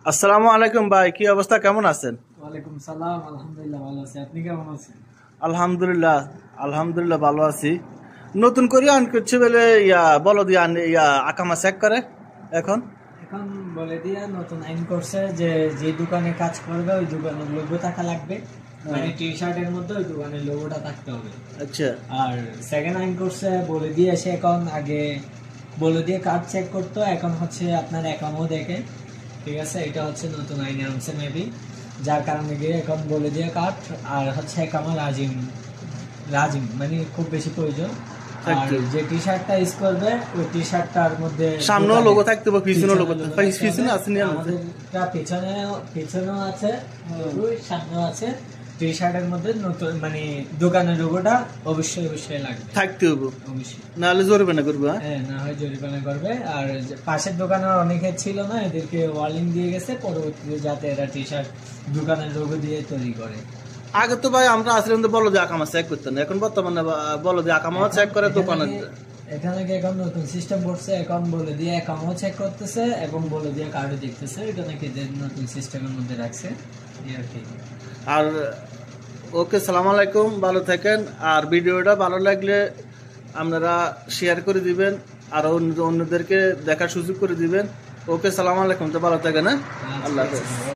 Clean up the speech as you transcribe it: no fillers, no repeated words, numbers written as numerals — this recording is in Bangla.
আসসালামু আলাইকুম ভাই, কি অবস্থা, কেমন আছেন? ওয়ালাইকুম সালাম, আলহামদুলিল্লাহ ভালো আছি। আপনি কেমন আছেন? আলহামদুলিল্লাহ আলহামদুলিল্লাহ ভালো আছি। নতুন করে আন করছে বলে বলো দিয়া আকামা চেক করে এখন। এখন বলে দিয়া নতুন আইন করছে যে যে দোকানে কাজ করবে ওই দোকানের লোগো থাকা লাগবে, মানে টি শার্টের মধ্যে ওই দোকানের লোগোটা থাকতে হবে। আচ্ছা। আর সেকেন্ড আইন করছে বলে দিয়ে এসে এখন আগে বলে দিয়ে কার্ড চেক করতো, এখন হচ্ছে আপনার একামও দেখে। ঠিক আছে, এটা হচ্ছে নতুন আইনে আনছে মেবি, যার কারণে গিয়ে এখন বলে দিয়ে কার্ড আর হচ্ছে একামা রাজিম রাজিম মানে খুব বেশি প্রয়োজন। আর যে টি শার্টটা ইউজ করবে ওই টি শার্টটার মধ্যে সামনেও লোগো থাকতে হবে, পিছনেও লোগো থাকতে হবে। পিছনে আছে নি আমাদের পিছনেও আছে, ওই সামনেও আছে। টি শার্টের মধ্যে নতুন মানে দোকানের লোগোটা অবশ্যই অবশ্যই লাগবে, থাকতে হবে অবশ্যই, নাহলে জরিমানা করবে। হ্যাঁ, না হয় জরিমানা করবে। আর পাশের দোকানের অনেকে ছিল না, এদেরকে ওয়ার্নিং দিয়ে গেছে পরবর্তীতে যাতে এরা টি শার্ট দোকানের লোগো দিয়ে তৈরি করে। আগে তো ভাই আমরা আসলে বলো যে আকামা চেক করতেন, এখন বর্তমানে বলো যে আকামা চেক করে দোকানে। এখানে এখন নতুন সিস্টেম করছে, এখন বলে দিয়ে অ্যাকাউন্টও চেক করতেছে এবং বলে দিয়ে কার্ডও দেখতেছে। এটা নাকি নতুন সিস্টেমের মধ্যে রাখছে আর কি। আর ওকে, সালাম আলাইকুম, ভালো থাকেন। আর ভিডিওটা ভালো লাগলে আপনারা শেয়ার করে দিবেন আর অন্যদেরকে দেখার সুযোগ করে দিবেন। ওকে, সালাম আলাইকুম, তো ভালো থাকেন। হ্যাঁ, আল্লাহ হাফেজ।